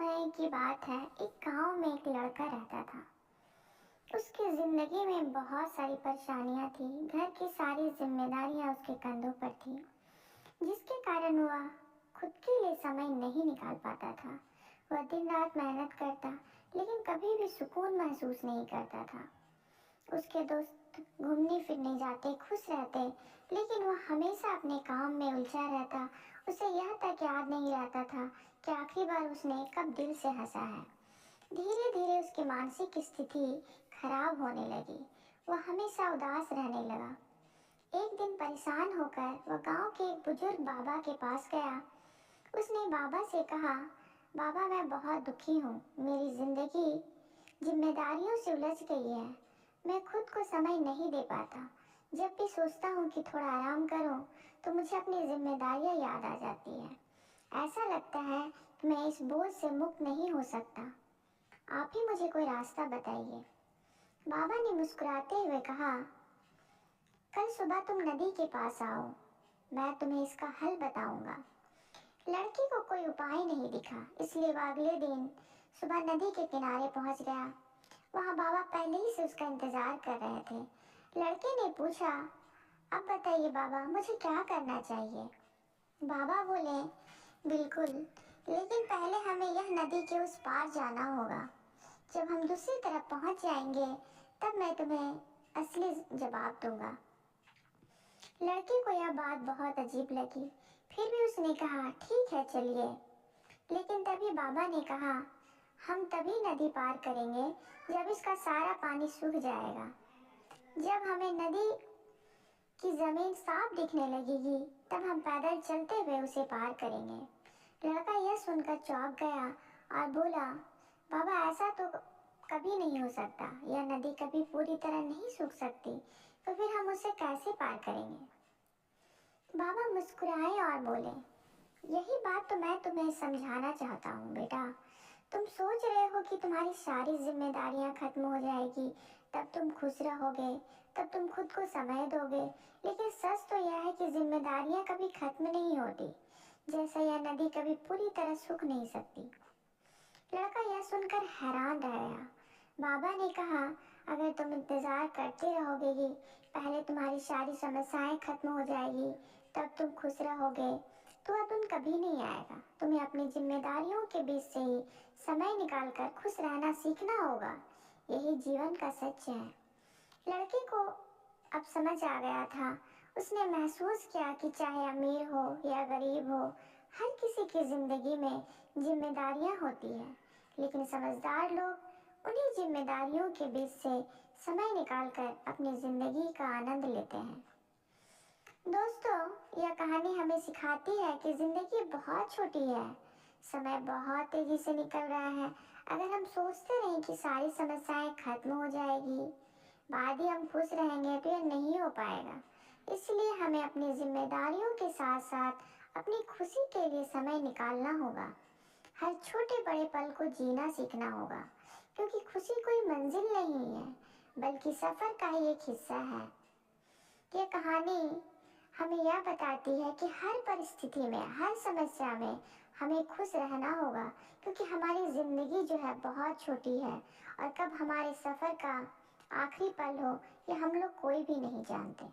समय की बात है। एक गांव में एक लड़का रहता था। उसकी जिंदगी में बहुत सारी परेशानियां थी। घर की सारी जिम्मेदारियां उसके कंधों पर थी, जिसके कारण वह खुद के लिए समय नहीं निकाल पाता था। वह दिन रात मेहनत करता, लेकिन कभी भी सुकून महसूस नहीं करता था। उसके दोस्त घूमने फिरने जाते, खुश रहते, लेकिन वह हमेशा अपने काम में उलझा रहता। उसे यह तक याद नहीं रहता था कि आखिरी बार उसने कब दिल से हंसा है। धीरे धीरे उसकी मानसिक स्थिति खराब होने लगी। वह हमेशा उदास रहने लगा। एक दिन परेशान होकर वह गांव के एक बुजुर्ग बाबा के पास गया। उसने बाबा से कहा, बाबा मैं बहुत दुखी हूँ। मेरी जिंदगी जिम्मेदारियों से उलझ गई है। मैं खुद को समय नहीं दे पाता। जब भी सोचता हूँ कि थोड़ा आराम करूँ, तो मुझे अपनी जिम्मेदारियाँ याद आ जाती है। ऐसा लगता है कि मैं इस बोझ से मुक्त नहीं हो सकता। आप ही मुझे कोई रास्ता बताइए। बाबा ने मुस्कुराते हुए कहा, कल सुबह तुम नदी के पास आओ, मैं तुम्हें इसका हल बताऊंगा। लड़की को कोई उपाय नहीं दिखा, इसलिए वह अगले दिन सुबह नदी के किनारे पहुंच गया। वहां बाबा पहले ही से उसका इंतजार कर रहे थे। लड़के ने पूछा, अब बताइए बाबा, मुझे क्या करना चाहिए? बाबा बोले, बिल्कुल, लेकिन पहले हमें यह नदी के उस पार जाना होगा। जब हम दूसरी तरफ पहुंच जाएंगे, तब मैं तुम्हें असली जवाब दूंगा। लड़के को यह बात बहुत अजीब लगी, फिर भी उसने कहा, ठीक है चलिए। लेकिन तभी बाबा ने कहा, हम तभी नदी पार करेंगे जब इसका सारा पानी सूख जाएगा। जब हमें नदी की जमीन साफ दिखने लगेगी, तब हम पैदल चलते हुए उसे पार करेंगे। लड़का यह सुनकर चौंक गया और बोला, बाबा ऐसा तो कभी नहीं हो सकता। यह नदी कभी पूरी तरह नहीं सूख सकती, तो फिर हम उसे कैसे पार करेंगे? बाबा मुस्कुराए और बोले, यही बात तो मैं तुम्हें समझाना चाहता हूँ बेटा। तुम सोच रहे हो कि तुम्हारी सारी जिम्मेदारियां खत्म हो जाएगी, तब तुम खुश रहोगे, तब तुम खुद को समय दोगे। लेकिन सच तो यह है कि जिम्मेदारियां कभी खत्म नहीं होती। जैसा यह नदी कभी पूरी तरह सूख नहीं सकती। लड़का यह सुनकर हैरान रह गया। बाबा ने कहा, अगर तुम इंतजार करते रहोगे कि पहले तुम्हारी सारी समस्याएं खत्म हो जाएगी, तब तुम खुश रहोगे, तो वह दिन कभी नहीं आएगा। तुम्हें अपनी जिम्मेदारियों के बीच से ही समय निकालकर खुश रहना सीखना होगा। यही जीवन का सच है। लड़के को अब समझ आ गया था। उसने महसूस किया कि चाहे अमीर हो या गरीब हो, हर किसी की जिंदगी में जिम्मेदारियां होती है, लेकिन समझदार लोग उन्हीं जिम्मेदारियों के बीच से समय निकालकर अपनी जिंदगी का आनंद लेते हैं। दोस्तों, यह कहानी हमें सिखाती है कि जिंदगी बहुत छोटी है। समय बहुत तेजी से निकल रहा है। अगर हम सोचते रहें कि सारी समस्याएं खत्म हो जाएगी, बाद ही हम खुश रहेंगे, तो यह नहीं हो पाएगा। इसलिए हमें अपनी जिम्मेदारियों के साथ साथ अपनी खुशी के लिए समय निकालना होगा। हर छोटे बड़े पल को जीना सीखना होगा, क्योंकि खुशी कोई मंजिल नहीं है, बल्कि सफर का ही एक हिस्सा है। ये कहानी हमें यह बताती है कि हर परिस्थिति में, हर समस्या में हमें खुश रहना होगा, क्योंकि हमारी जिंदगी जो है बहुत छोटी है और कब हमारे सफर का आखिरी पल हो, ये हम लोग कोई भी नहीं जानते।